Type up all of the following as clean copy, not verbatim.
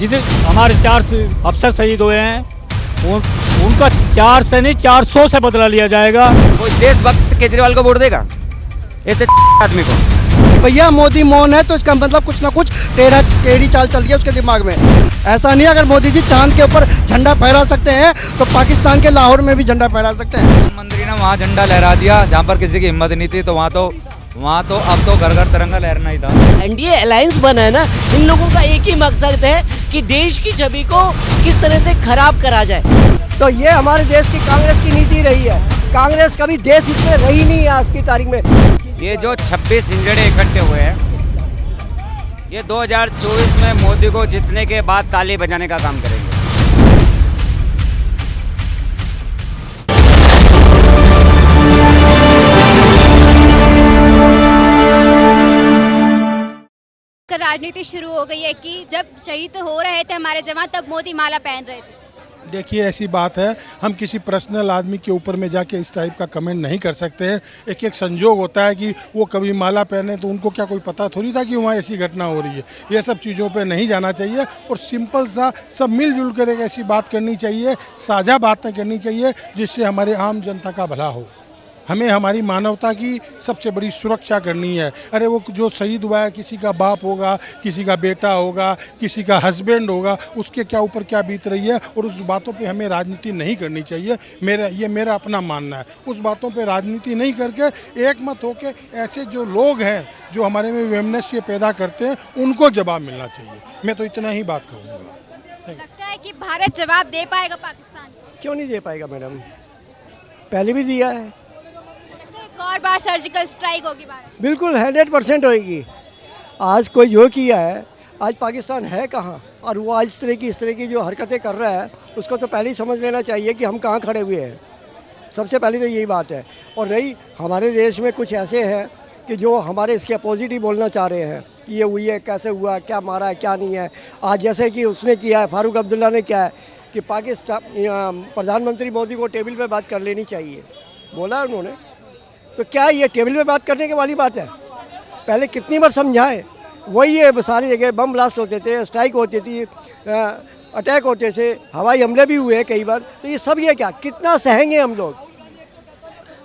जितने हमारे 4 अफसर शहीद हुए हैं उनका 4 से नहीं 400 से बदला लिया जाएगा। कोई देशभक्त केजरीवाल को वोट देगा ऐसे आदमी को? भैया मोदी मौन है तो इसका मतलब कुछ ना कुछ टेढ़ी चाल चल रही है उसके दिमाग में। ऐसा नहीं, अगर मोदी जी चांद के ऊपर झंडा फहरा सकते हैं तो पाकिस्तान के लाहौर में भी झंडा फहरा सकते हैं। प्रधानमंत्री ने वहाँ झंडा लहरा दिया जहाँ पर किसी की हिम्मत नहीं थी, तो वहाँ तो अब तो घर घर तिरंगा लहरना ही था। एनडीए अलायंस बना है ना, इन लोगों का एक ही मकसद है कि देश की छवि को किस तरह से खराब करा जाए। तो ये हमारे देश की कांग्रेस की नीति रही है। कांग्रेस कभी देश इसमें रही नहीं है आज की तारीख में। ये जो 26 इंजड़े इकट्ठे हुए हैं, ये 2024 में मोदी को जीतने के बाद ताली बजाने का काम करेंगे। राजनीति शुरू हो गई है कि जब शहीद हो रहे थे हमारे जवान तब मोदी माला पहन रहे थे। देखिए ऐसी बात है, हम किसी पर्सनल आदमी के ऊपर में जाके इस टाइप का कमेंट नहीं कर सकते हैं। एक एक संजोग होता है कि वो कभी माला पहने तो उनको क्या कोई पता थोड़ी था कि वहाँ ऐसी घटना हो रही है। ये सब चीज़ों पे नहीं जाना चाहिए और सिंपल सा सब मिलजुल कर एक ऐसी बात करनी चाहिए, साझा बातें करनी चाहिए जिससे हमारे आम जनता का भला हो। हमें हमारी मानवता की सबसे बड़ी सुरक्षा करनी है। अरे वो जो शहीद हुआ है, किसी का बाप होगा, किसी का बेटा होगा, किसी का हस्बैंड होगा, उसके क्या ऊपर क्या बीत रही है और उस बातों पे हमें राजनीति नहीं करनी चाहिए। मेरा अपना मानना है। उस बातों पे राजनीति नहीं करके एक मत होके ऐसे जो लोग हैं जो हमारे में वैमनस्य पैदा करते हैं उनको जवाब मिलना चाहिए। मैं तो इतना ही बात कहूँगा। लगता है कि भारत जवाब दे पाएगा पाकिस्तान को? क्यों नहीं दे पाएगा मैडम, पहले भी दिया है। एक और बार सर्जिकल स्ट्राइक होगी भारत? बिल्कुल 100% होएगी। आज कोई जो किया है, आज पाकिस्तान है कहाँ और वो आज इस तरह की जो हरकतें कर रहा है उसको तो पहले ही समझ लेना चाहिए कि हम कहाँ खड़े हुए हैं। सबसे पहले तो यही बात है। और रही हमारे देश में कुछ ऐसे हैं कि जो हमारे इसके अपोजिट ही बोलना चाह रहे हैं कि ये हुई है, कैसे हुआ, क्या मारा है, क्या नहीं है। आज जैसे कि उसने किया है, फारूक अब्दुल्ला ने क्या है कि पाकिस्तान प्रधानमंत्री मोदी को टेबल पे बात कर लेनी चाहिए, बोला है उन्होंने। तो क्या ये टेबल पे बात करने की वाली बात है? पहले कितनी बार समझाएं। वही है, सारी जगह बम ब्लास्ट होते थे, स्ट्राइक होती थी, अटैक होते थे, हवाई हमले भी हुए कई बार। तो ये सब ये क्या, कितना सहेंगे हम लोग?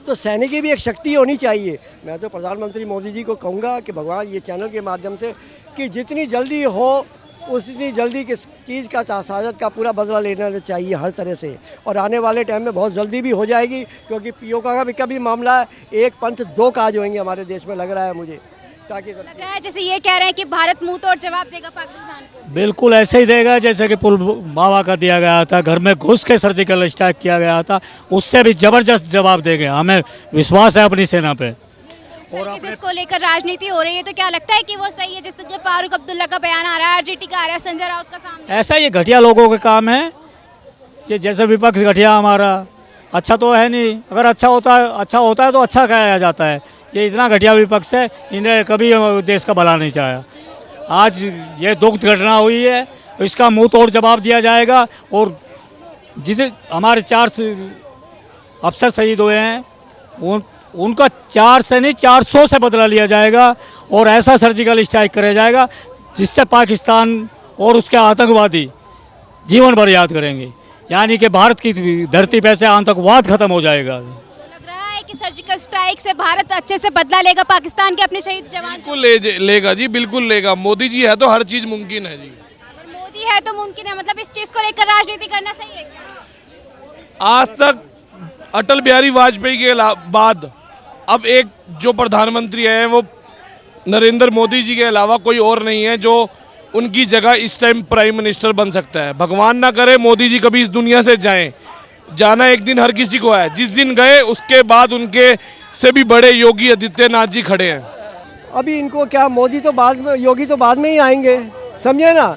तो सैनिक की भी एक शक्ति होनी चाहिए। मैं तो प्रधानमंत्री मोदी जी को कहूँगा कि भगवान ये चैनल के माध्यम से कि जितनी जल्दी हो उतनी जल्दी किस चीज़ का तासादत का पूरा बदला लेना चाहिए हर तरह से। और आने वाले टाइम में बहुत जल्दी भी हो जाएगी, क्योंकि पीओ का भी मामला है, एक पंथ दो काज होंगे हमारे देश में, लग रहा है मुझे। ताकि लग रहा है जैसे ये कह रहे हैं कि भारत मुंह तोड़ जवाब देगा पाकिस्तान को। बिल्कुल ऐसे ही देगा जैसे कि पुलवामा का दिया गया था, घर में घुस के सर्जिकल स्ट्राइक किया गया था, उससे भी ज़बरदस्त जवाब देंगे। हमें विश्वास है अपनी सेना पे। और इसको लेकर राजनीति हो रही है तो क्या लगता है कि वो सही है? जिस तरह फारूक अब्दुल्ला का बयान आ रहा है, आरजेडी का आ रहा है, संजय राउत का सामने, ऐसा ये घटिया लोगों के काम है। ये जैसे विपक्ष घटिया हमारा अच्छा तो है नहीं। अगर अच्छा होता है तो अच्छा कहा जाता है। ये इतना घटिया विपक्ष है, इन्हें कभी देश का भला नहीं चाहा। आज ये दुख घटना हुई है, इसका मुंह तोड़ जवाब दिया जाएगा। और जितने हमारे 4 अफसर शहीद हुए हैं उनका 4 से नहीं 400 से बदला लिया जाएगा और ऐसा सर्जिकल स्ट्राइक किया जाएगा जिससे पाकिस्तान और उसके आतंकवादी जीवन भर याद करेंगे। यानी कि भारत की धरती पे से आतंकवाद खत्म हो जाएगा। लग रहा है कि सर्जिकल स्ट्राइक से भारत अच्छे से बदला लेगा पाकिस्तान के अपने शहीद जवान। बिल्कुल लेगा जी, बिल्कुल लेगा। मोदी जी है तो हर चीज मुमकिन है जी। मोदी है तो मुमकिन है, मतलब इस चीज को लेकर राजनीति करना सही है क्या? आज तक अटल बिहारी वाजपेयी के बाद अब एक जो प्रधानमंत्री है वो नरेंद्र मोदी जी के अलावा कोई और नहीं है जो उनकी जगह इस टाइम प्राइम मिनिस्टर बन सकता है। भगवान ना करे मोदी जी कभी इस दुनिया से जाएं। जाना एक दिन हर किसी को है। जिस दिन गए उसके बाद उनके से भी बड़े योगी आदित्यनाथ जी खड़े हैं। अभी इनको क्या, मोदी तो बाद में, योगी तो बाद में ही आएंगे, समझे ना।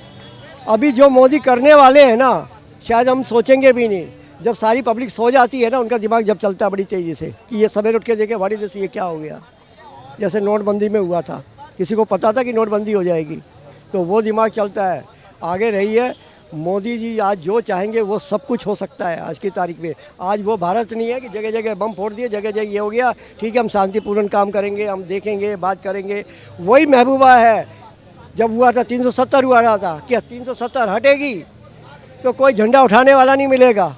अभी जो मोदी करने वाले हैं ना, शायद हम सोचेंगे भी नहीं। जब सारी पब्लिक सो जाती है ना, उनका दिमाग जब चलता है बड़ी तेज़ी से कि ये सवेरे उठ के देखे व्हाट इज दिस, ये क्या हो गया। जैसे नोटबंदी में हुआ था, किसी को पता था कि नोटबंदी हो जाएगी, तो वो दिमाग चलता है। आगे रही है मोदी जी, आज जो चाहेंगे वो सब कुछ हो सकता है आज की तारीख में। आज वो भारत नहीं है कि जगह जगह बम फोड़ दिए, जगह जगह ये हो गया, ठीक है हम शांतिपूर्ण काम करेंगे, हम देखेंगे, बात करेंगे। वही महबूबा है जब हुआ था 370 हुआ था, क्या 370 हटेगी तो कोई झंडा उठाने वाला नहीं मिलेगा।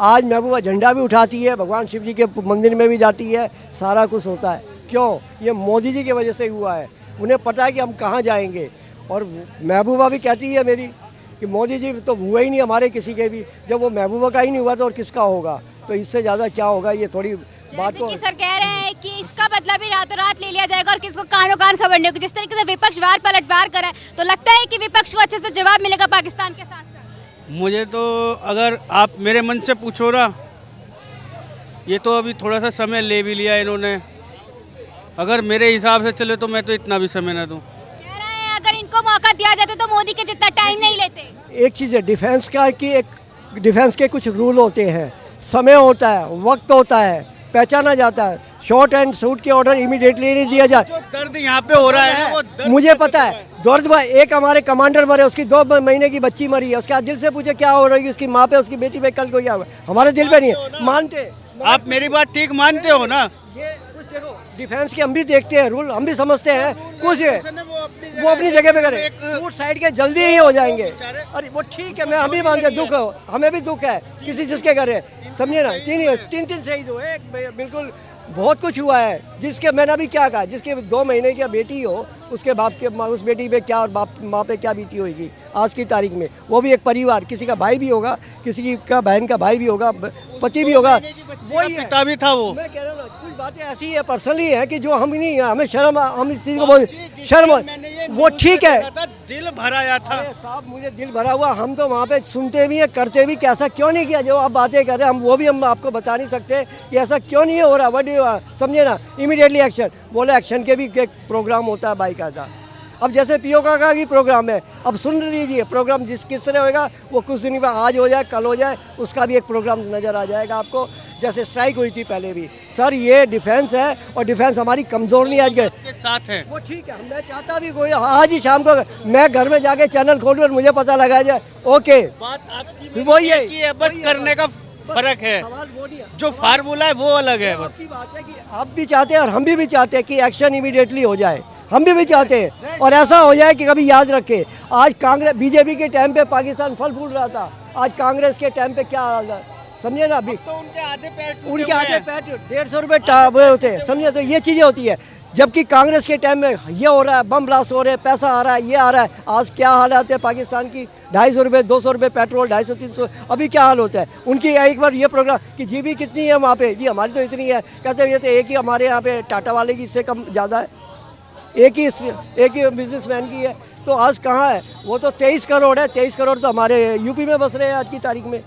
आज महबूबा झंडा भी उठाती है, भगवान शिव जी के मंदिर में भी जाती है, सारा कुछ होता है। क्यों? ये मोदी जी की वजह से हुआ है। उन्हें पता है कि हम कहाँ जाएंगे। और महबूबा भी कहती है मेरी कि मोदी जी तो हुआ ही नहीं हमारे किसी के भी, जब वो महबूबा का ही नहीं हुआ तो और किसका होगा। तो इससे ज़्यादा क्या होगा, ये थोड़ी बात को जैसे कि सर कह रहे हैं कि इसका बदला भी रातों रात ले लिया जाएगा और किसको कानों कान खबर नहीं होगी। जिस तरीके से विपक्ष वार पलटवार करा है, तो लगता है कि विपक्ष को अच्छे से जवाब मिलेगा पाकिस्तान के साथ साथ। मुझे तो अगर आप मेरे मन से पूछो ना, ये तो अभी थोड़ा सा समय ले भी लिया इन्होंने। अगर मेरे हिसाब से चले तो मैं तो इतना भी समय ना दूं। कह रहे हैं अगर इनको मौका दिया जाता तो मोदी के जितना टाइम नहीं लेते। एक चीज़ है डिफेंस का कि एक डिफेंस के कुछ रूल होते हैं, समय होता है, वक्त होता है, पहचाना जाता है। शॉर्ट एंड शूट के ऑर्डर इमीडिएटली नहीं दिया जाता। दर्द यहाँ पे हो रहा है ना, वो दर्द मुझे पता है दर्द भाई। एक हमारे कमांडर मरे, उसकी 2 महीने की बच्ची मरी है, उसके आज दिल से पूछे क्या हो रही है उसकी माँ पे, उसकी बेटी पे, कल को क्या हुआ। हमारे दिल पे नहीं है, मानते। आप मेरी बात ठीक मानते हो ना? ये कुछ देखो, डिफेंस के हम भी देखते हैं रूल, हम भी समझते हैं कुछ है, वो अपनी जगह पे करे। फूड साइड के जल्दी ही हो जाएंगे। अरे वो ठीक है, मैं हम भी मानते, दुख हो, हमें भी दुख है किसी चीज़ के करे, समझे ना। तीन शहीद हुए, बिल्कुल बहुत कुछ हुआ है। जिसके मैंने अभी क्या कहा, जिसके 2 महीने की बेटी हो, उसके बाप के उस बेटी पे क्या और बाप माँ पे क्या बीती होगी आज की तारीख में। वो भी एक परिवार, किसी का भाई भी होगा, किसी का बहन का भाई भी होगा, पति भी होगा, वही है। पिता भी था वो। मैं कह रहा हूँ कुछ बातें ऐसी है पर्सनली है कि जो हम नहीं, हमें शर्म, हम इस चीज़ को बहुत शर्म, वो ठीक है। दिल भर आया था। अरे साहब मुझे दिल भरा हुआ, हम तो वहाँ पे सुनते भी हैं, करते भी कि ऐसा क्यों नहीं किया। जो आप बातें कर रहे हैं, हम वो भी हम आपको बता नहीं सकते कि ऐसा क्यों नहीं हो रहा। समझे ना, इमीडिएटली एक्शन बोले, एक्शन के भी एक प्रोग्राम होता है बाईकायदा। अब जैसे पीओका का भी प्रोग्राम है, अब सुन लीजिए प्रोग्राम किस तरह होएगा, वो कुछ दिन बाद आज हो जाए, कल हो जाए, उसका भी एक प्रोग्राम नज़र आ जाएगा आपको। जैसे स्ट्राइक हुई थी पहले भी। सर ये डिफेंस है और डिफेंस हमारी कमज़ोर नहीं आज के साथ है, वो ठीक है। मैं चाहता भी कोई आज ही शाम को मैं घर में जाके चैनल खोलूँ और मुझे पता लगा जाए, ओके बात आपकी वही है, कि है, बस करने का फर्क है। सवाल वो नहीं है, जो फार्मूला है वो अलग है। बस आपकी बात है कि आप भी चाहते हैं और हम भी चाहते हैं कि एक्शन इमीडिएटली हो जाए, हम भी चाहते हैं। और ऐसा हो जाए कि कभी याद रखे, आज कांग्रेस बीजेपी के टाइम पे पाकिस्तान फल फूल रहा था, आज कांग्रेस के टाइम पे क्या हाल है, समझे ना। अभी तो उनके आधे पैर उनके आधे पैर 150 रुपये होते हैं, समझे। तो ये चीज़ें होती है, जबकि कांग्रेस के टाइम में ये हो रहा है, बम ब्लास्ट हो रहे हैं, पैसा आ रहा है, ये आ रहा है। आज क्या हालात है पाकिस्तान की, 250 रुपये 200 रुपये पेट्रोल, 250-300। अभी क्या हाल होता है उनकी। एक बार ये प्रोग्राम कि जीबी कितनी है वहाँ पे, जी हमारी तो इतनी है, कहते हैं ये तो एक ही हमारे यहाँ पे टाटा वाले की इससे कम ज़्यादा है, एक ही बिजनेसमैन की है। तो आज कहाँ है वो, तो 23 करोड़ है। 23 करोड़ तो हमारे यूपी में बस रहे हैं आज की तारीख में,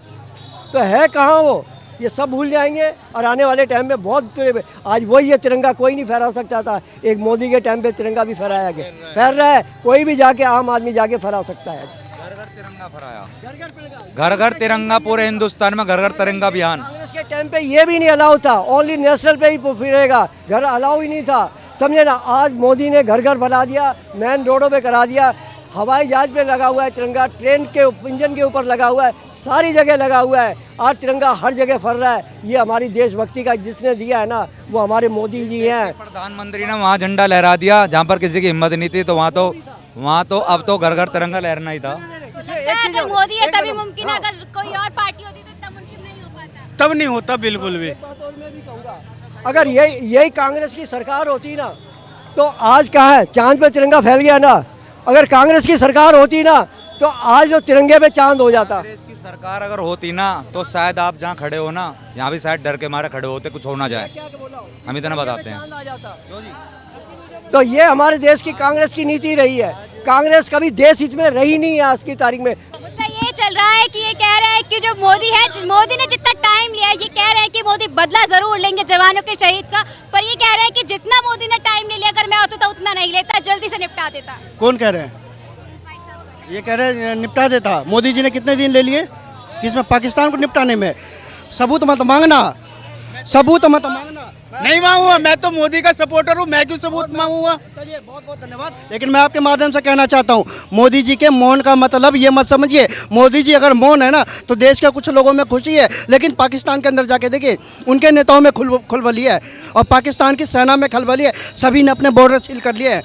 तो है कहाँ वो। ये सब भूल जाएंगे और आने वाले टाइम में बहुत। आज वही है, तिरंगा कोई नहीं फहरा सकता था, एक मोदी के टाइम पे तिरंगा भी फहराया गया, फहर रहा है। कोई भी जाके, आम आदमी जाके फहरा सकता है। घर घर तिरंगा फहराया, घर घर तिरंगा, पूरे हिंदुस्तान में घर घर तिरंगा अभियान। कांग्रेस के टाइम पे ये भी नहीं अलाउ था, ओनली नेशनल पे ही फिरेगा, घर अलाउ ही नहीं था, समझे ना। आज मोदी ने घर घर बना दिया, मेन रोडों पे करा दिया, हवाई जहाज पे लगा हुआ है तिरंगा, ट्रेन के इंजन के ऊपर लगा हुआ है, सारी जगह लगा हुआ है। आज तिरंगा हर जगह फर रहा है। ये हमारी देशभक्ति का जिसने दिया है ना, वो हमारे मोदी जी हैं। प्रधानमंत्री ने वहाँ झंडा लहरा दिया जहाँ पर किसी की हिम्मत नहीं थी, तो वहाँ तो अब तो घर घर तिरंगा लहरना ही था। अगर मोदी है तभी मुमकिन है, अगर कोई और पार्टी होती तो इतना मुमकिन नहीं हो पाता। तब नहीं होता बिल्कुल भी। अगर यही कांग्रेस की सरकार होती ना, तो आज कहाँ है, चांद पे तिरंगा फैल गया ना। अगर कांग्रेस की सरकार होती ना, तो आज जो तिरंगे पे चांद हो जाता। कांग्रेस की सरकार अगर होती ना, तो शायद आप जहाँ खड़े हो ना, यहाँ भी शायद डर के मारे खड़े होते, कुछ हो ना जाए। हम इतना बताते हैं। तो ये हमारे देश की कांग्रेस की नीति रही है। कांग्रेस कभी देश हित में रही नहीं है आज की तारीख में। मुद्दा ये चल रहा है कि ये कह रहे हैं कि जो मोदी है, मोदी ने जितना टाइम लिया है, ये कह रहे हैं कि मोदी बदला जरूर लेंगे जवानों के शहीद का, पर ये कह रहे हैं कि जितना मोदी ने टाइम ले लिया, अगर मैं होता तो उतना नहीं लेता, जल्दी से निपटा देता। कौन कह रहे हैं? ये कह रहे हैं निपटा देता। मोदी जी ने कितने दिन ले लिए किसमें, पाकिस्तान को निपटाने में? सबूत मत मांगना, सबूत मत मांगना। नहीं मांगूंगा, मैं तो मोदी का सपोर्टर हूँ, मैं क्यों सबूत मांगूंगा? चलिए बहुत बहुत धन्यवाद। लेकिन मैं आपके माध्यम से कहना चाहता हूँ, मोदी जी के मौन का मतलब ये मत समझिए। मोदी जी अगर मौन है ना, तो देश के कुछ लोगों में खुशी है, लेकिन पाकिस्तान के अंदर जाके देखिए, उनके नेताओं में खलबली है और पाकिस्तान की सेना में खलबली है। सभी ने अपने बॉर्डर सील कर लिए हैं।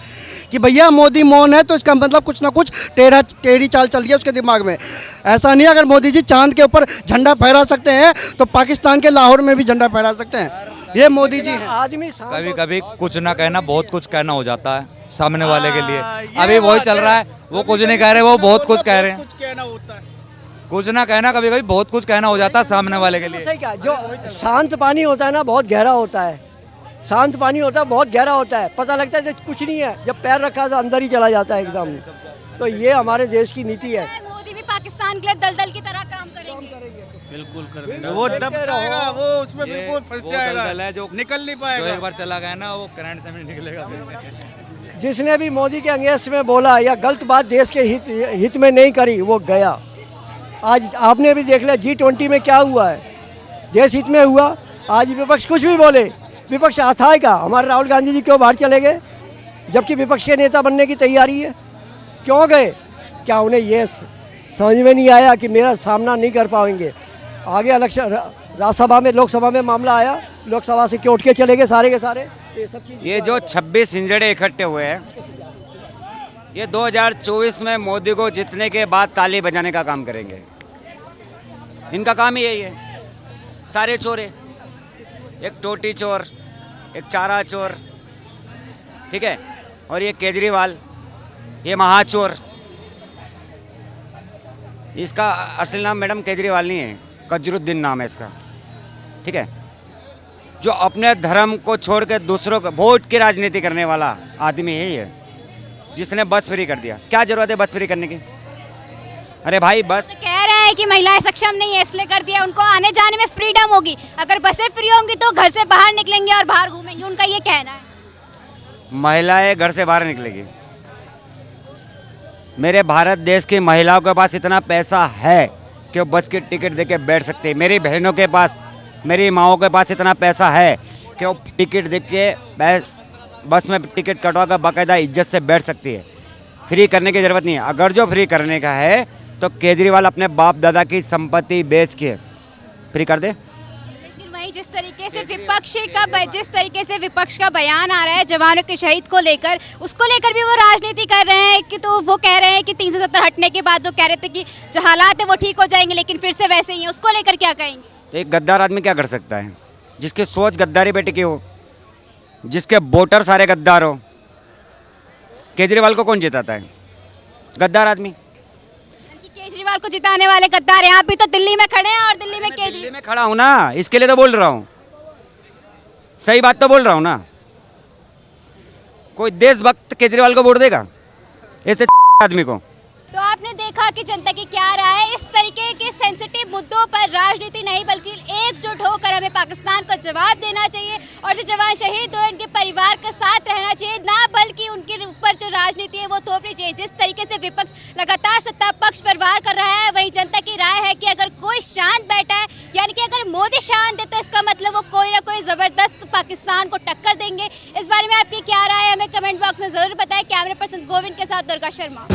कि भैया मोदी मौन है तो इसका मतलब कुछ ना कुछ टेढ़ी चाल चल रही है उसके दिमाग में। ऐसा नहीं, अगर मोदी जी चांद के ऊपर झंडा फहरा सकते हैं तो पाकिस्तान के लाहौर में भी झंडा फहरा सकते हैं। ये मोदी जी हैं। आदमी शांत कभी कभी कुछ ना कहना, बहुत कुछ कहना हो जाता है सामने वाले के लिए। अभी वही चल रहा है, वो कुछ नहीं कह रहे, वो बहुत कुछ कह रहे हैं। कुछ कहना होता है, कुछ ना कहना, कभी कभी बहुत कुछ कहना हो जाता है सामने वाले के लिए। सही कहा, जो शांत पानी होता है ना बहुत गहरा होता है। शांत पानी होता है बहुत गहरा होता है, पता लगता है कि कुछ नहीं है, जब पैर रखा तो अंदर ही चला जाता है एकदम। तो ये हमारे देश की नीति है। मोदी भी पाकिस्तान के लिए दलदल की तरह काम करेंगे। बिल्कुल कर देंगे। वो दब जाएगा, वो उसमें बिल्कुल फंस जाएगा, जो निकल नहीं जो पाएगा। एक बार चला गया ना, वो करंट से नहीं निकलेगा फिर। जिसने भी मोदी के अगेंस्ट में बोला या गलत बात देश के हित में नहीं करी वो गया। आज आपने भी देख लिया G20 में क्या हुआ है, देश हित में हुआ। आज विपक्ष कुछ भी बोले, विपक्ष आता है क्या? हमारे राहुल गांधी जी क्यों बाहर चले गए जबकि विपक्ष के नेता बनने की तैयारी है? क्यों गए? क्या उन्हें ये समझ में नहीं आया कि मेरा सामना नहीं कर पाएंगे? आगे इलेक्शन राज्यसभा में, लोकसभा में मामला आया, लोकसभा से क्यों उठ के चले गए सारे के सारे? ये सब चीज़, ये जो 26 हिंजड़े इकट्ठे हुए हैं, ये 2024 में मोदी को जीतने के बाद ताली बजाने का काम करेंगे। इनका काम ही यही है। सारे चोर हैं, एक टोटी चोर, एक चारा चोर, ठीक है, और ये केजरीवाल, ये महाचोर। इसका असली नाम मैडम केजरीवाल नहीं है, कजरुद्दीन नाम है इसका, ठीक है। जो अपने धर्म को छोड़ के दूसरों को वोट की राजनीति करने वाला आदमी है ये, जिसने बस फ्री कर दिया। क्या जरूरत है बस फ्री करने की? अरे भाई बस तो कह रहे हैं कि महिलाएं सक्षम नहीं है इसलिए कर दिया, उनको आने जाने में फ्रीडम होगी। अगर बसें फ्री होंगी तो घर से बाहर निकलेंगे और बाहर घूमेंगे, उनका ये कहना है। महिलाएं घर से बाहर निकलेगी। मेरे भारत देश की महिलाओं के पास इतना पैसा है कि वो बस की टिकट देके बैठ सकते हैं। मेरी बहनों के पास, मेरी माओं के पास इतना पैसा है कि वो टिकट देके बस में टिकट कटवा कर बाकायदा इज्जत से बैठ सकती है। फ्री करने की ज़रूरत नहीं है। अगर जो फ्री करने का है तो केजरीवाल अपने बाप दादा की संपत्ति बेच के फ्री कर दे। लेकिन वही जिस तरीके से विपक्ष का बयान आ रहा है जवानों के शहीद को लेकर, उसको लेकर भी वो राजनीति कर रहे हैं कि तो वो कह रहे हैं कि 370 हटने के बाद वो कह रहे थे कि जो हालात है वो ठीक हो जाएंगे, लेकिन फिर से वैसे ही है। उसको लेकर क्या कहेंगे? तो एक गद्दार आदमी क्या कर सकता है? जिसकी सोच गद्दारी पे टिकी हो, जिसके वोटर सारे गद्दार हो। केजरीवाल को कौन जिताता है? गद्दार आदमी। केजरीवाल को जिताने वाले गद्दार यहाँ भी तो दिल्ली में खड़े हैं, और दिल्ली में दिल्ली में खड़ा हूँ ना, इसके लिए तो बोल रहा हूँ। सही बात तो बोल रहा हूँ ना। कोई देशभक्त केजरीवाल को वोट देगा? ऐसे आदमी को। तो आपने देखा कि जनता की क्या राय है। इस तरीके के सेंसिटिव मुद्दों पर राजनीति नहीं बल्कि एकजुट होकर हमें पाकिस्तान को जवाब देना चाहिए, और जो जवान शहीद हुए उनके परिवार के साथ रहना चाहिए, ना बल्कि उनके ऊपर जो राजनीति है वो थोपनी चाहिए। जिस तरीके से विपक्ष लगातार सत्ता पक्ष पर वार कर रहा है, वही जनता की राय है कि अगर कोई शांत बैठा है, यानी कि अगर मोदी शांत है, तो इसका मतलब वो कोई ना कोई जबरदस्त पाकिस्तान को टक्कर देंगे। इस बारे में आपकी क्या राय है हमें कमेंट बॉक्स में जरूर बताएं। कैमरा पर्सन गोविंद के साथ दुर्गा शर्मा।